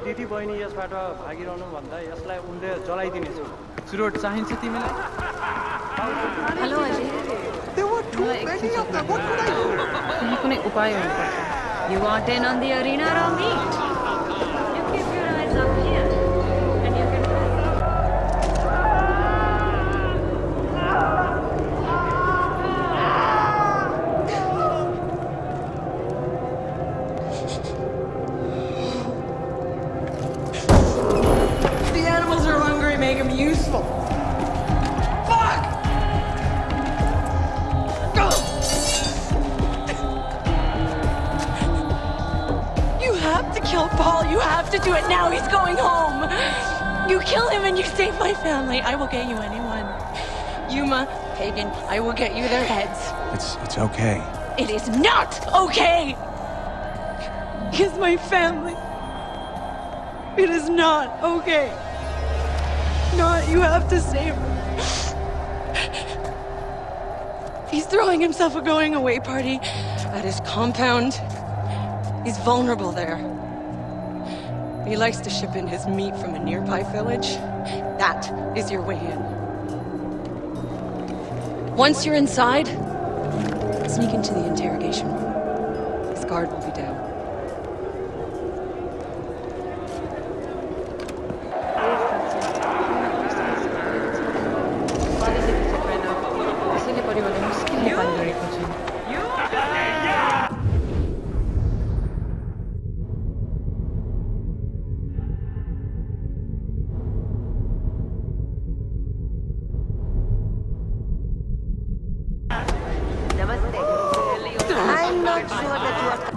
दिदी बहिनी यसबाट भागिरहनु भन्दा यसलाई उनले जलाइदिनेछ चुरोट चाहिन्छ तिमीलाई hello Ajay There were too many of them. What could I do? कुनै उपाय हुनुपर्छ You want in on the arena or me? You keep your eyes up here and you can The animals are hungry, make them useful. Fuck! You have to kill Paul. You have to do it now. He's going home. You kill him and you save my family. I will get you anyone. Yuma, Pagan, I will get you their heads. It's okay. It is not okay! Because my family. It is not okay. Not, you have to save him. He's throwing himself a going away party at his compound. He's vulnerable there. He likes to ship in his meat from a nearby village. That is your way in. Once you're inside, sneak into the interrogation room. His guard will be down. I'm not sure that you are...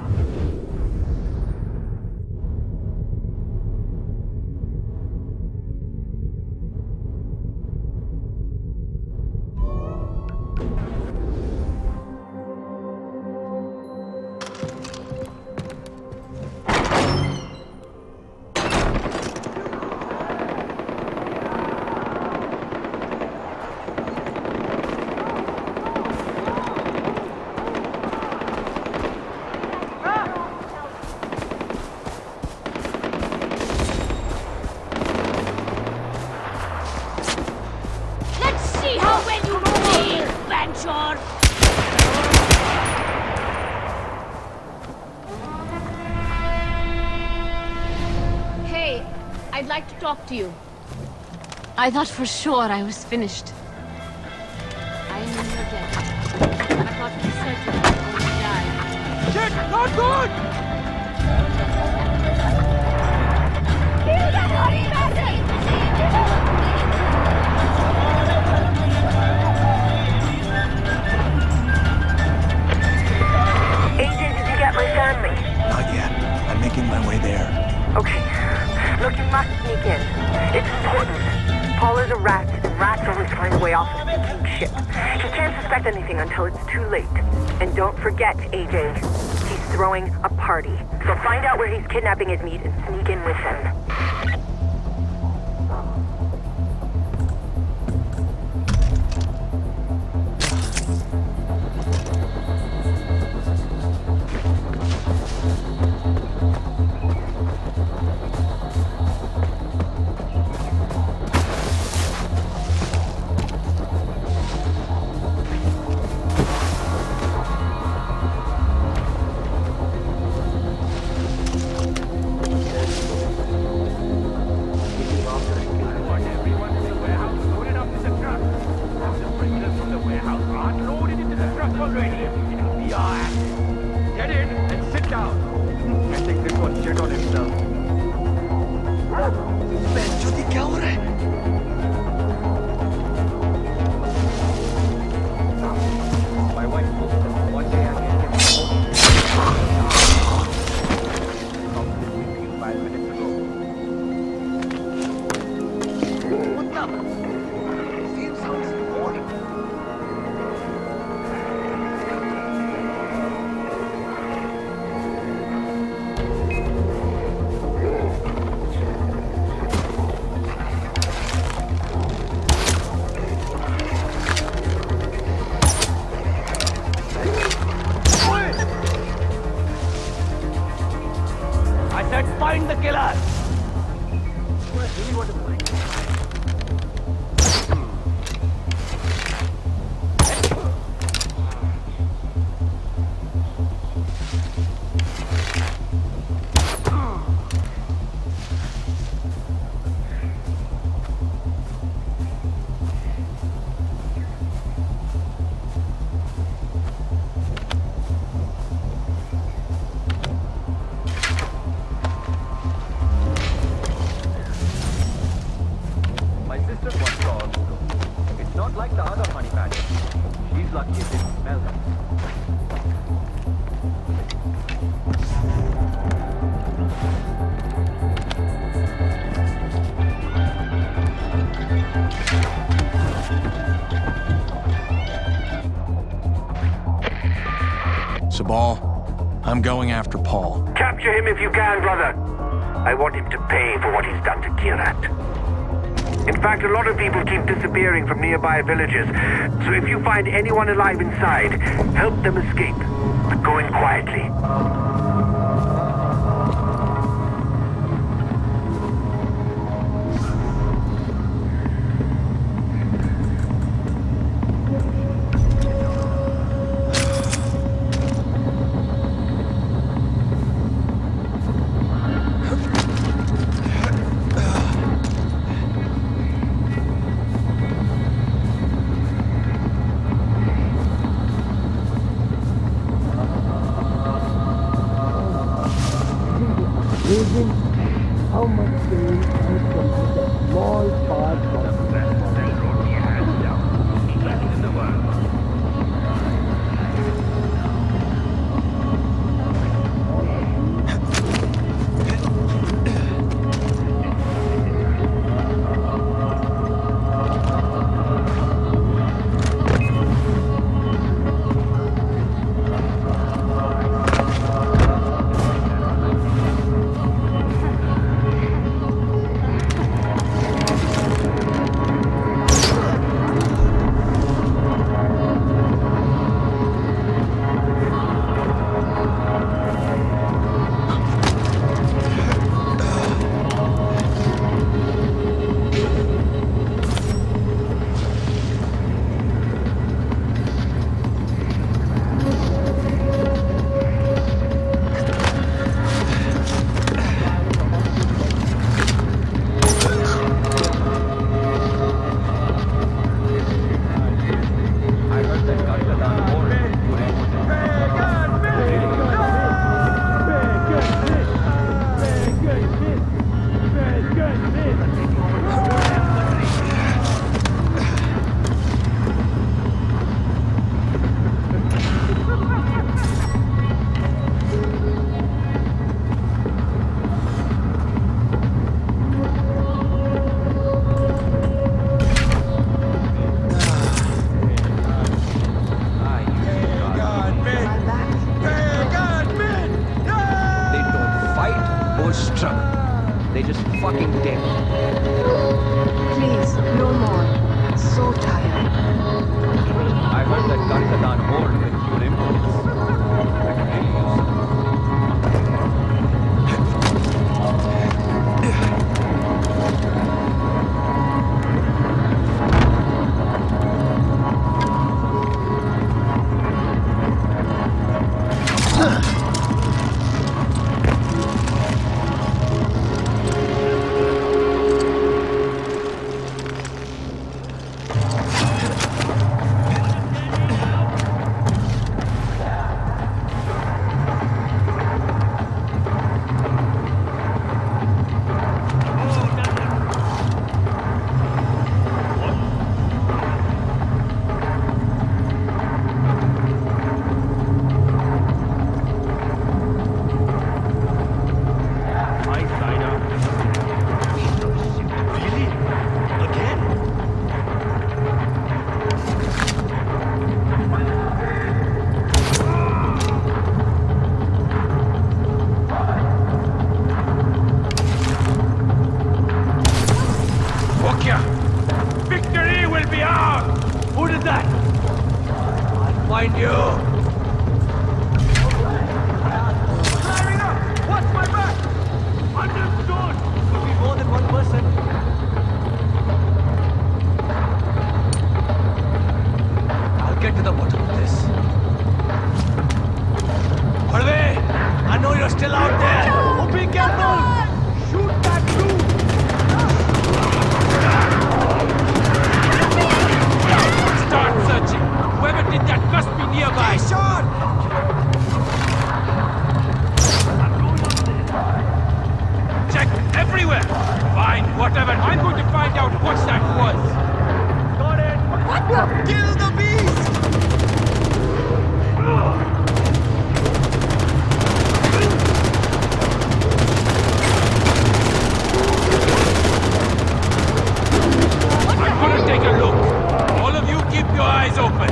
Hey, I'd like to talk to you. I thought for sure I was finished. I knew you were dead. I thought for certain I would die. Shit! Not good! AJ, did you get my family? Not yet. I'm making my way there. Okay. Look, you must sneak in. It's important. Paul is a rat, and rats always find a way off of sinking ship. He can't suspect anything until it's too late. And don't forget, AJ, he's throwing a party. So find out where he's kidnapping his meat and sneak in with him. Get in and sit down. I think this one shit on himself. क्या हो रहा है? My wife one day I can get home. 5 minutes ago. What the? Same sounds in the morning. I said find the killer! really want to find Sabal, I'm going after Paul. Capture him if you can, brother. I want him to pay for what he's done to Kirat. In fact, a lot of people keep disappearing from nearby villages, so if you find anyone alive inside, help them escape. But go in quietly. how much pain comes from such a small part of the They just fucking dead. Please, no more. I'm so tired. I heard that Karikadan board with your imports. I could really use some. Victory will be ours! Who did that? I'll find you! Climbing up! Watch my back! Understood! Could be more than one person. Fine, whatever. I'm going to find out what that was. Got it! What the? Kill the beast! I'm gonna take a look. All of you keep your eyes open.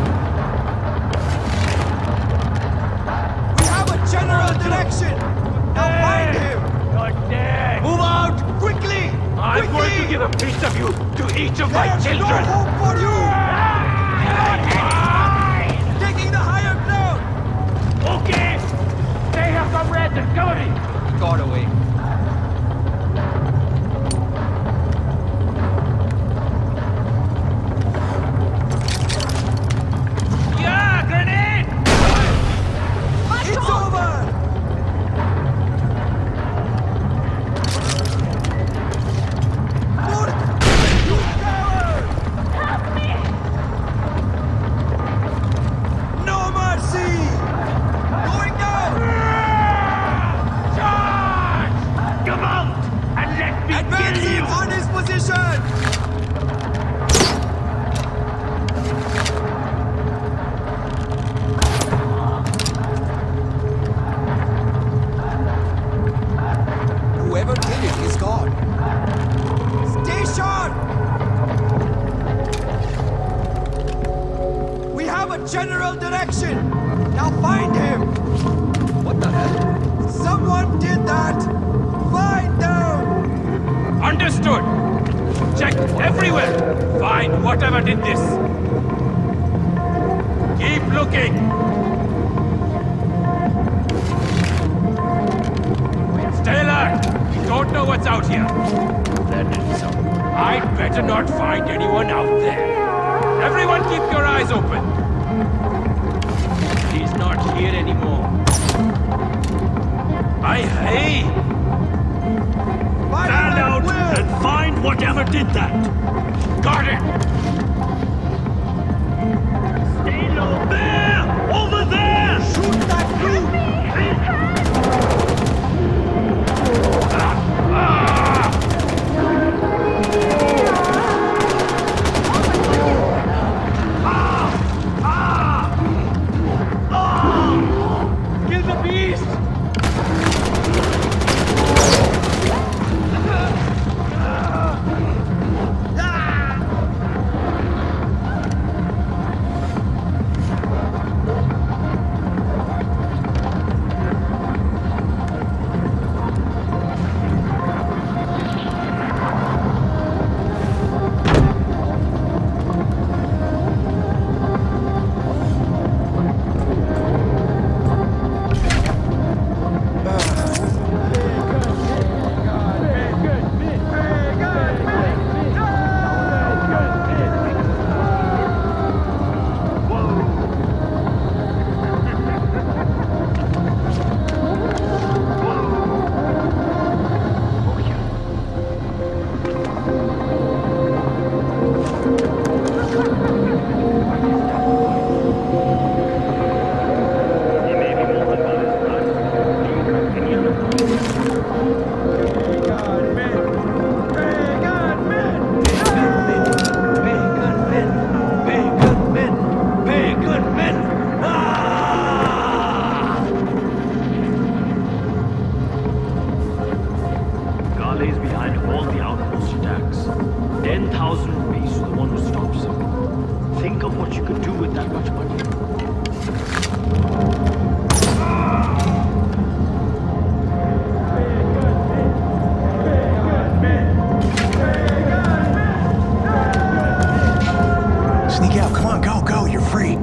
We have a general direction! Now find him! You're dead. Move out! Quickly! I'm going to give a piece of you to each of my There's children. no hope for you! Taking the higher ground! Okay. Stay here, comrades, and cover me. Got away. Yeah, grenade! It's over! Move! You coward! No mercy! Going down! Charge! Come out and let me kill Advancing you. on his position! Whoever did it is gone. Stay sharp! We have a general direction! Now find him! What the hell? Someone did that! Find them! Understood. Check everywhere. Find whatever did this. Keep looking. Stay alert. We don't know what's out here. I'd better not find anyone out there. Everyone keep your eyes open. He's not here anymore. Hey! Stand out and find whatever did that. Got it. Stay low. There! Over there! Shoot that dude! Kill the beast! Lays behind all the outpost attacks. 10,000 rupees to the one who stops him. Think of what you could do with that much money. Sneak out. Come on, go. You're free.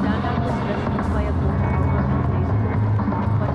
Dana was rescued by a boat out of the place, but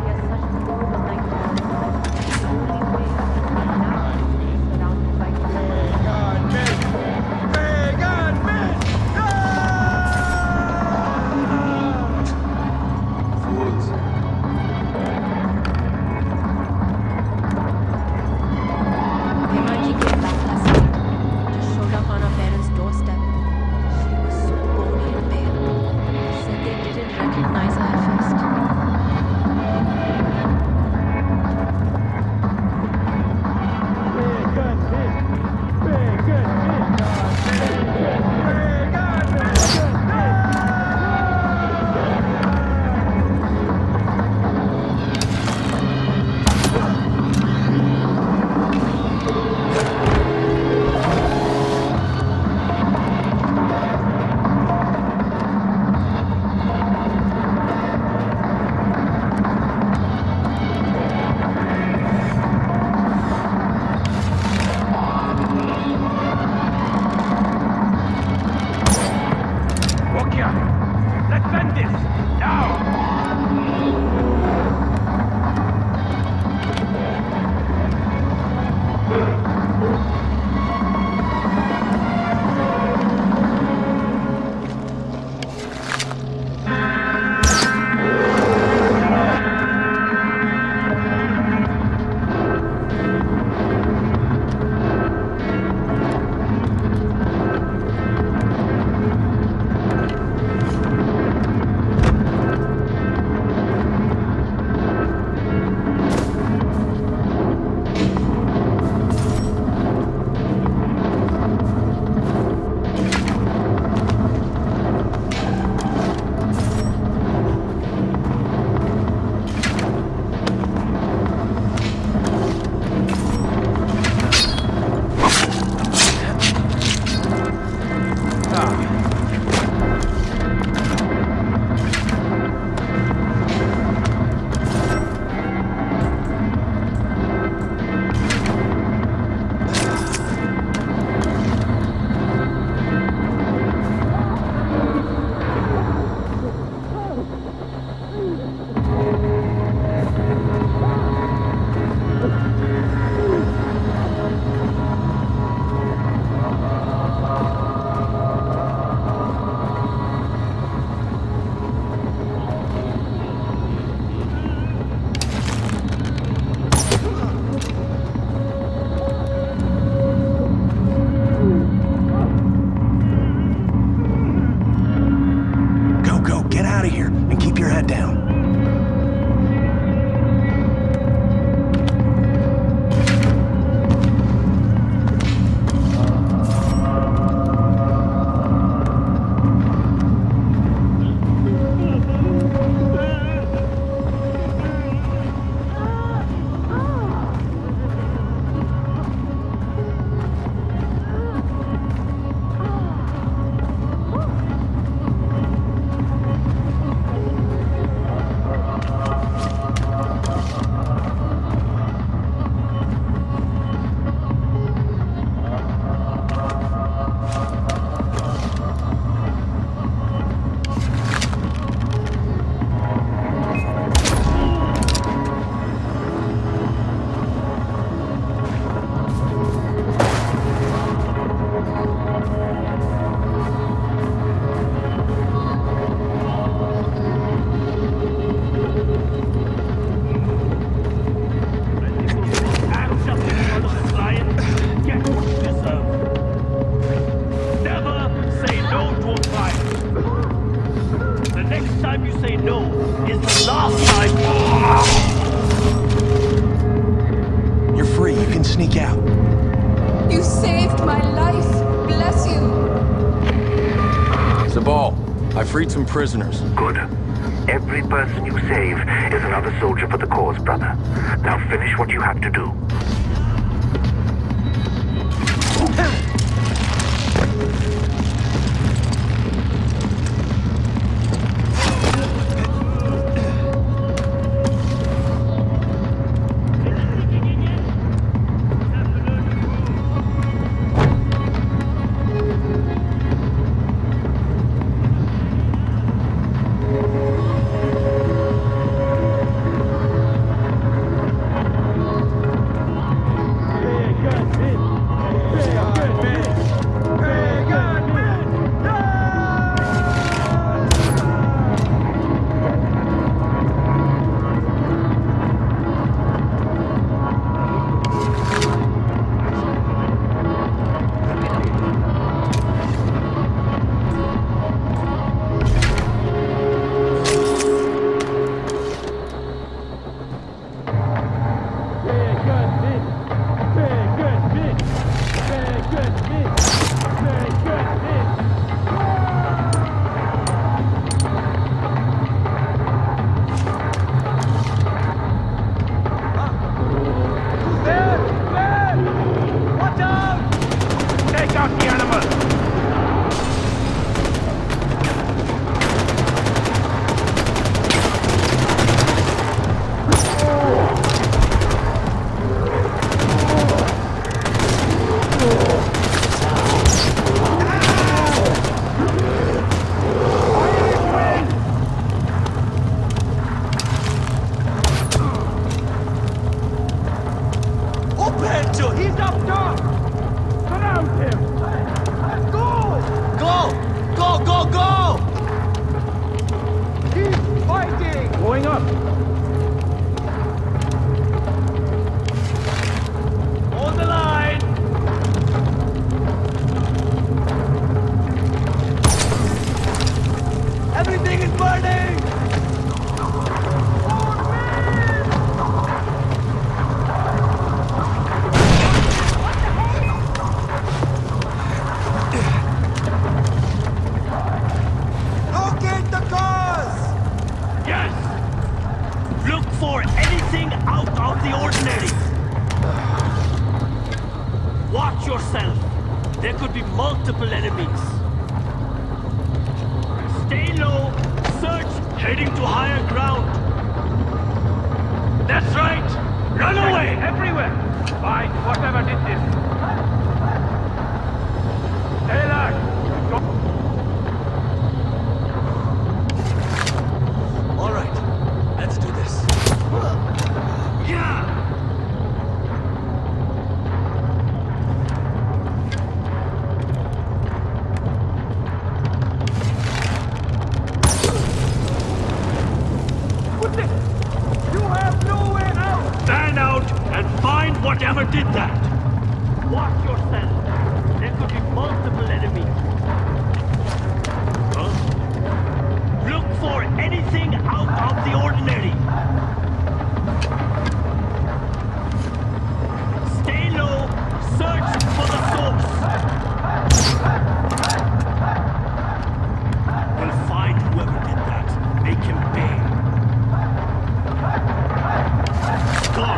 Sabal, I freed some prisoners. Good. Every person you save is another soldier for the cause, brother. Now finish what you have to do. Whatever did that! Watch yourself! There could be multiple enemies. Huh? Look for anything out of the ordinary. Stay low, search for the source. We'll find whoever did that. Make him pay. Go!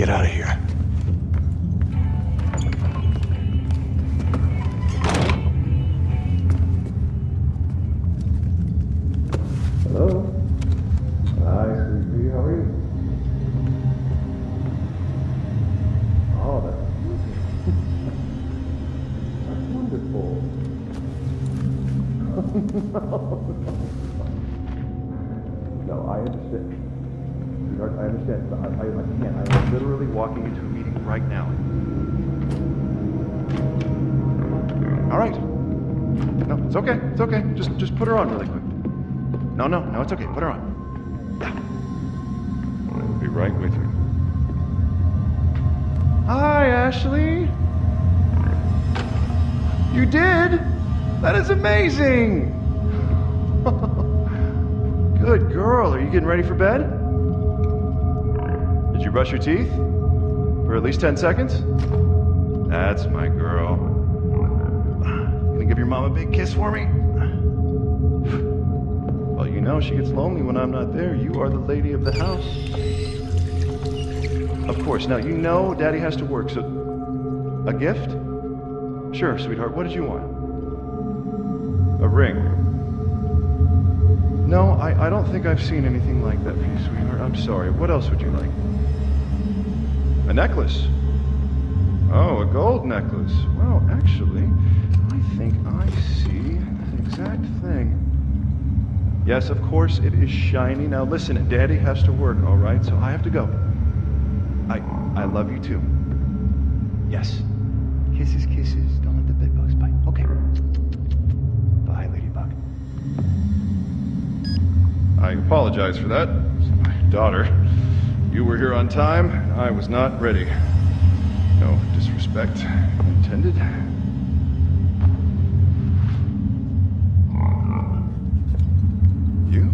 get out of here. Hello? Hi, sweetie. How are you? Oh, that's wonderful. No, I understand. Sweetheart, I understand. I can't. I am literally walking into a meeting right now. All right. No, it's okay. It's okay. Just put her on really quick. No, it's okay. Put her on. Yeah. I'll be right with you. Hi, Ashley. You did? That is amazing. Good girl. Are you getting ready for bed? Did you brush your teeth? For at least 10 seconds? That's my girl. Gonna give your mom a big kiss for me? Well, you know she gets lonely when I'm not there. You are the lady of the house. Of course. Now, you know Daddy has to work, so... A gift? Sure, sweetheart. What did you want? A ring. No, I don't think I've seen anything like that for you, sweetheart. I'm sorry. What else would you like? A necklace. Oh, a gold necklace. Well, actually, I think I see the exact thing. Yes, of course, it is shiny. Now listen, Daddy has to work, all right? So I have to go. I love you too. Yes. Kisses, kisses. Don't let the bed bugs bite. Okay. Bye, Ladybug. I apologize for that. My daughter, you were here on time, and I was not ready. No disrespect intended. You?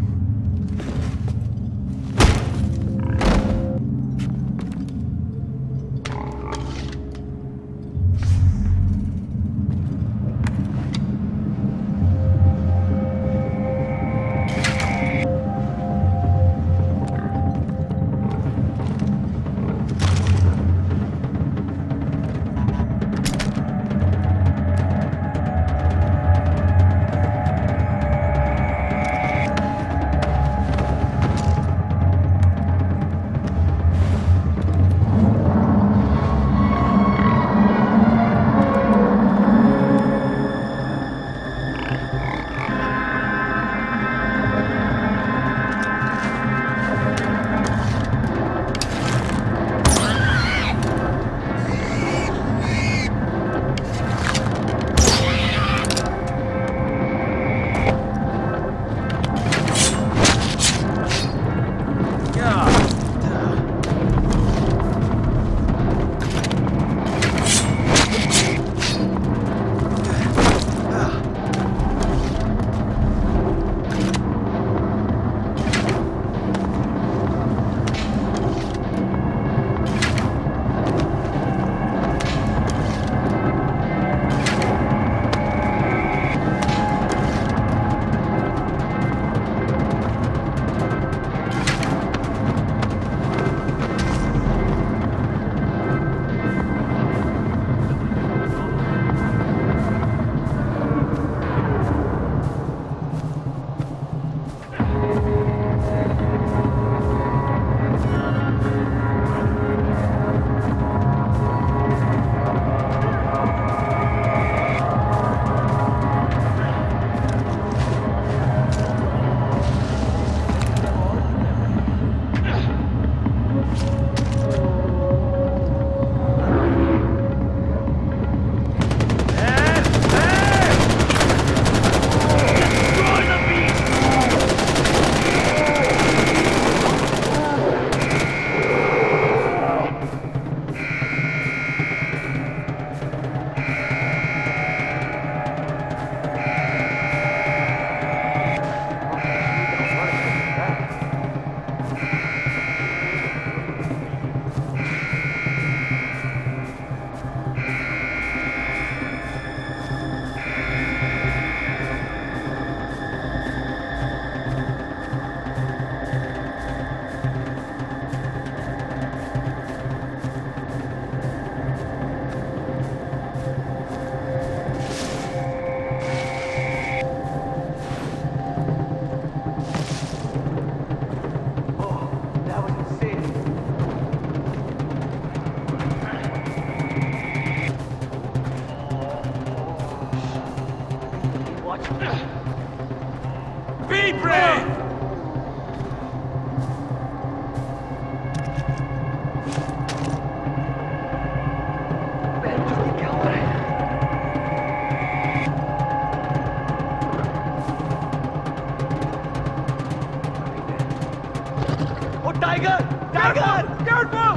Oh, Tiger! Tiger! Careful!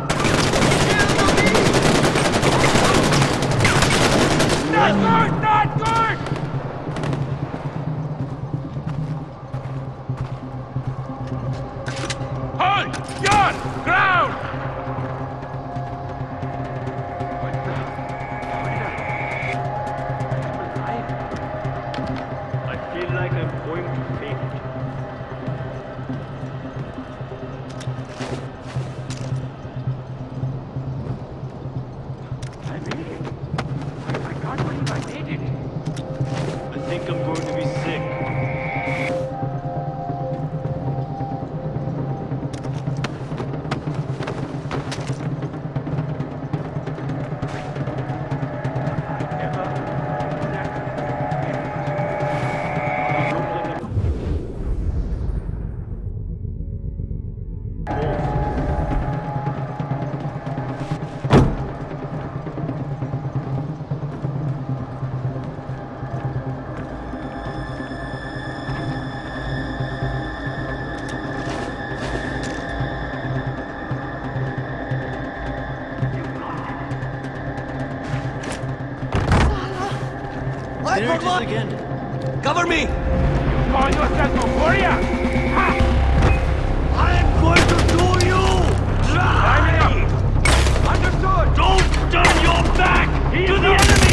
Not good! Not good! Hold! John! Ground! I feel like I'm going to faint. I made it. I can't believe I made it. I think I'm going to be sick. There it is again. Cover me! Call yourself a warrior! Ha! I'm going to do you dry! Understood! Don't turn your back to the enemy!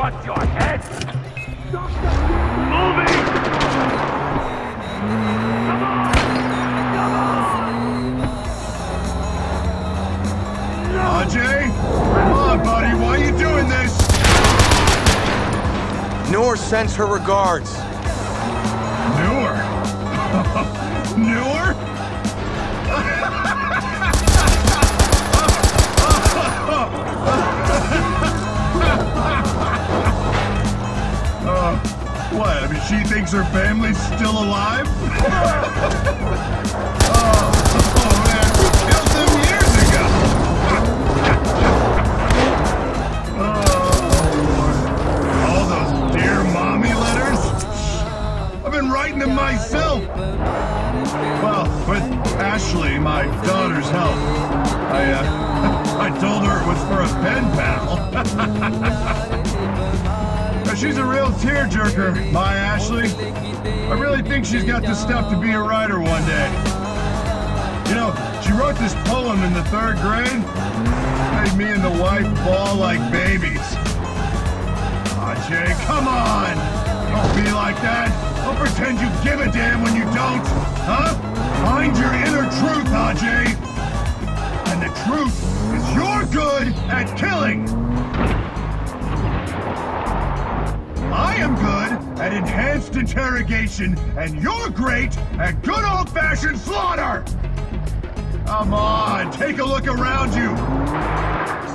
want your head? Moving! Come on! Ajay? Come on, buddy, why are you doing this? Noor sends her regards. Noor? Noor? What? I mean, she thinks her family's still alive? Oh man, we killed them years ago! All those dear mommy letters? I've been writing them myself! Well, with Ashley, my daughter's help. I told her it was for a pen pal. She's a real tearjerker, my Ashley. I really think she's got the stuff to be a writer one day. You know, she wrote this poem in the 3rd grade. Made me and the wife bawl like babies. Ajay, come on! Don't be like that! Don't pretend you give a damn when you don't! Huh? Find your inner truth, Ajay! And the truth is you're good at killing! I am good at enhanced interrogation, and you're great at good old-fashioned slaughter! Come on, take a look around you!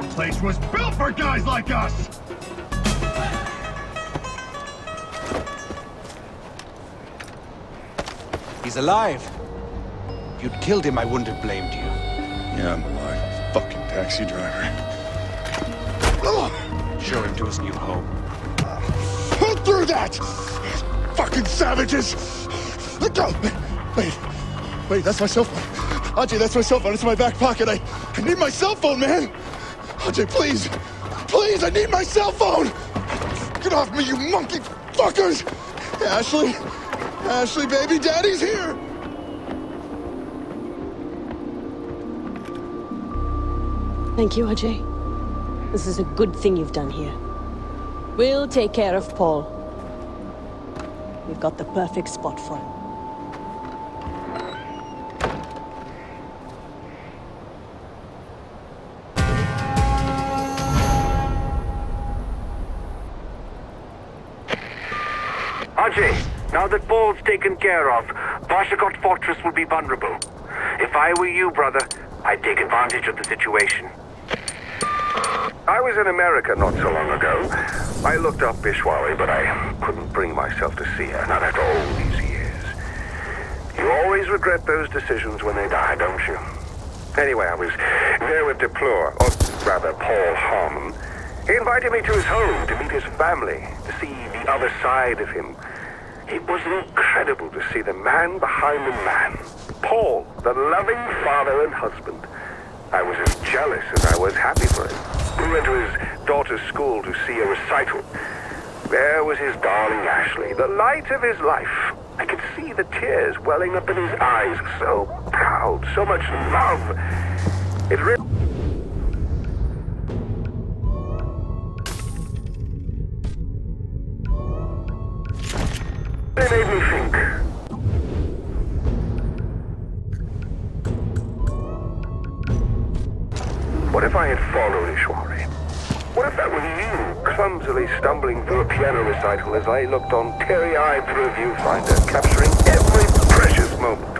This place was built for guys like us! He's alive. If you'd killed him, I wouldn't have blamed you. Yeah, I'm alive. Fucking taxi driver. Show him to his new home. Who threw that? Fucking savages! Let go! Wait, that's my cell phone. Ajay, that's my cell phone. It's in my back pocket. I need my cell phone, man! Ajay, please! Please, I need my cell phone! Get off me, you monkey fuckers! Ashley! Ashley, baby, Daddy's here! Thank you, Ajay. This is a good thing you've done here. We'll take care of Paul. We've got the perfect spot for him. Ajay, now that Paul's taken care of, Vashakot Fortress will be vulnerable. If I were you, brother, I'd take advantage of the situation. I was in America not so long ago. I looked up Ishwari, but I couldn't bring myself to see her, not after all these years. You always regret those decisions when they die, don't you? Anyway, I was there with Deplore, or rather Paul Harmon. He invited me to his home to meet his family, to see the other side of him. It was incredible to see the man behind the man. Paul, the loving father and husband. I was as jealous as I was happy for him. We went to his daughter's school to see a recital. There was his darling Ashley, the light of his life. I could see the tears welling up in his eyes. So proud, so much love. It really... It made me think. What if I had followed Ishwari? What if that were you, clumsily stumbling through a piano recital as I looked on teary-eyed through a viewfinder, capturing every precious moment?